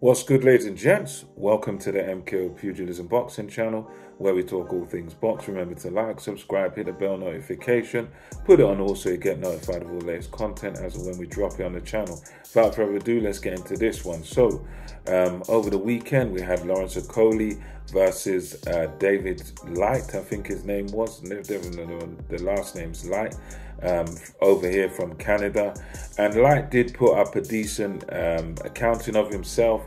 What's good, ladies and gents? Welcome to the MKO Pugilism Boxing channel, where we talk all things box. Remember to like, subscribe, hit the bell notification, put it on all so you get notified of all the latest content as and when we drop it on the channel. Without further ado, let's get into this one. So, over the weekend, we had Lawrence Okolie versus David Light, I think his name was. The last name's Light. Over here from Canada, and Light did put up a decent accounting of himself.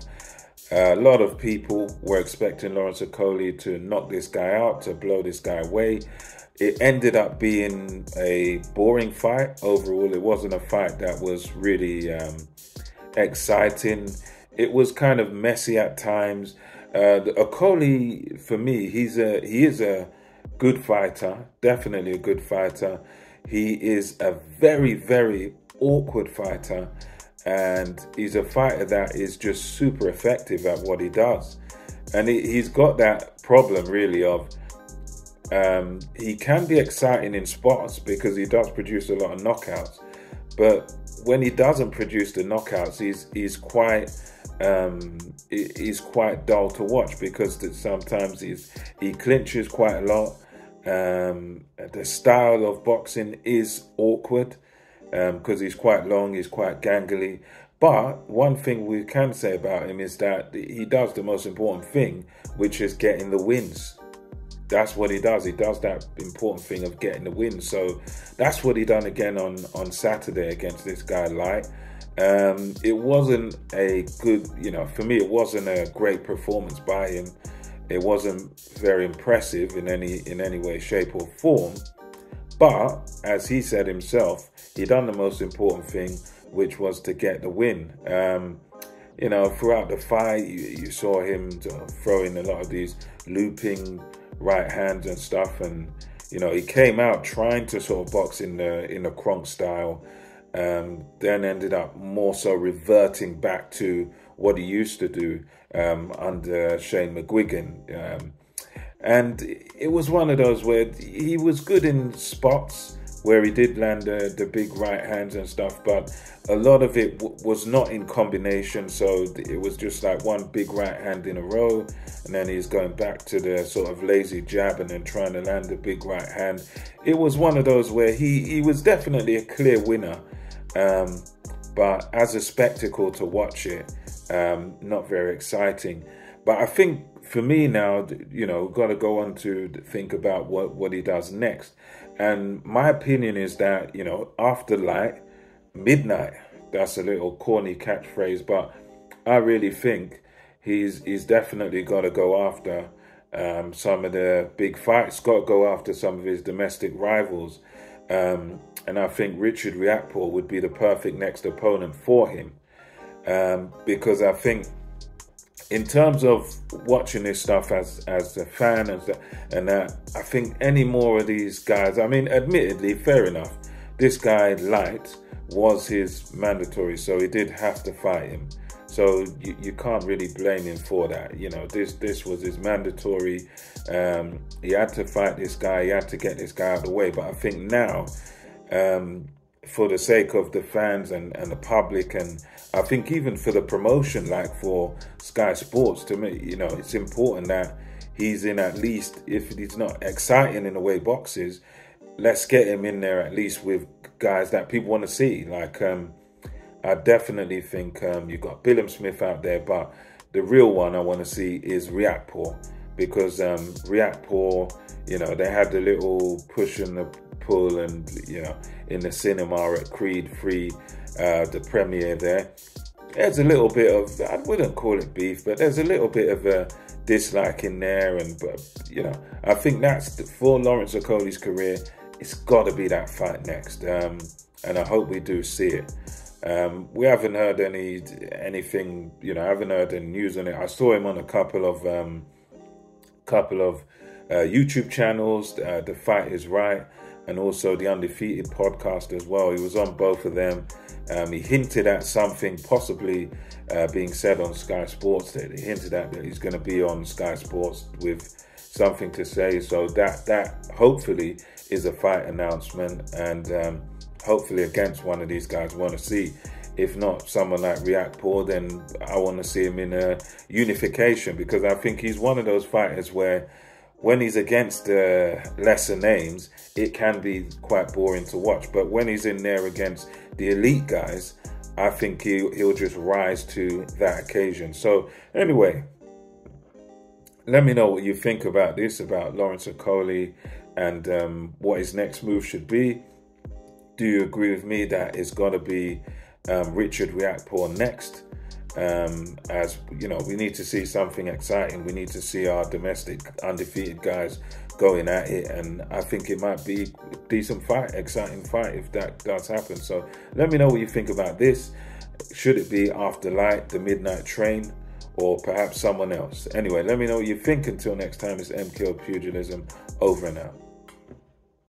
A lot of people were expecting Lawrence Okolie to knock this guy out, to blow this guy away. It ended up being a boring fight overall. It wasn't a fight that was really exciting. It was kind of messy at times. Okolie, for me, he is a good fighter, definitely a good fighter. He is a very, very awkward fighter, and he's a fighter that is just super effective at what he does. And he's got that problem really of he can be exciting in spots because he does produce a lot of knockouts, but when he doesn't produce the knockouts, he's quite dull to watch because sometimes he clinches quite a lot. The style of boxing is awkward because he's quite long, he's quite gangly. But one thing we can say about him is that he does the most important thing, which is getting the wins. That's what he does. He does that important thing of getting the wins. So that's what he done again on Saturday against this guy Light. It wasn't a good, for me, it wasn't a great performance by him. It wasn't very impressive in any way, shape or form. But as he said himself, he done the most important thing, which was to get the win. Throughout the fight, you saw him throwing a lot of these looping right hands and stuff, and he came out trying to sort of box in the Kronk style, then ended up more so reverting back to what he used to do under Shane McGuigan. And it was one of those where he was good in spots where he did land the big right hands and stuff, but a lot of it was not in combination. So it was just like one big right hand in a row, and then he's going back to the sort of lazy jab and then trying to land the big right hand. It was one of those where he was definitely a clear winner, but as a spectacle to watch it, not very exciting. But I think for me now, we've got to go on to think about what he does next. And my opinion is that, after Light, midnight. That's a little corny catchphrase, but I really think he's definitely got to go after some of the big fights. Got to go after some of his domestic rivals. And I think RICHARDRIAKPHORE would be the perfect next opponent for him. Because I think in terms of watching this stuff as a fan and that, I think any more of these guys, I mean, admittedly, fair enough, this guy Light was his mandatory, so he did have to fight him. So you can't really blame him for that. This was his mandatory. He had to fight this guy. He had to get this guy out of the way. But I think now, for the sake of the fans and the public, and I think even for the promotion, like for Sky Sports, to me, it's important that he's in, at least if he's not exciting in the way boxes, let's get him in there at least with guys that people want to see. Like, I definitely think you've got Billum Smith out there, but the real one I want to see is Riakphore, because Riakphore, they had the little push and the pull, and in the cinema at Creed 3, the premiere there, there's a little bit of, I wouldn't call it beef, but there's a little bit of a dislike in there. But I think that's for Lawrence Okolie's career. It's got to be that fight next, and I hope we do see it. We haven't heard anything, I haven't heard any news on it. I saw him on a couple of YouTube channels, The Fight Is Right, and also the Undefeated podcast as well. He was on both of them. He hinted at something possibly being said on Sky Sports. He hinted at that he's going to be on Sky Sports with something to say. So that hopefully is a fight announcement, and hopefully against one of these guys. We want to see If not someone like RICHARDRIAKPHORE, then I want to see him in a unification, because I think he's one of those fighters where when he's against lesser names, it can be quite boring to watch. But when he's in there against the elite guys, I think he'll just rise to that occasion. So anyway, let me know what you think about this, about Lawrence Okolie, and what his next move should be. Do you agree with me that it's got to be RICHARDRIAKPHORE next? As you know, we need to see something exciting. We need to see our domestic undefeated guys going at it, and I think it might be a decent fight, exciting fight if that does happen. So let me know what you think about this. Should it be After Light, the Midnight Train, or perhaps someone else? Anyway, let me know what you think. Until next time, it's MK Pugilism, over and out.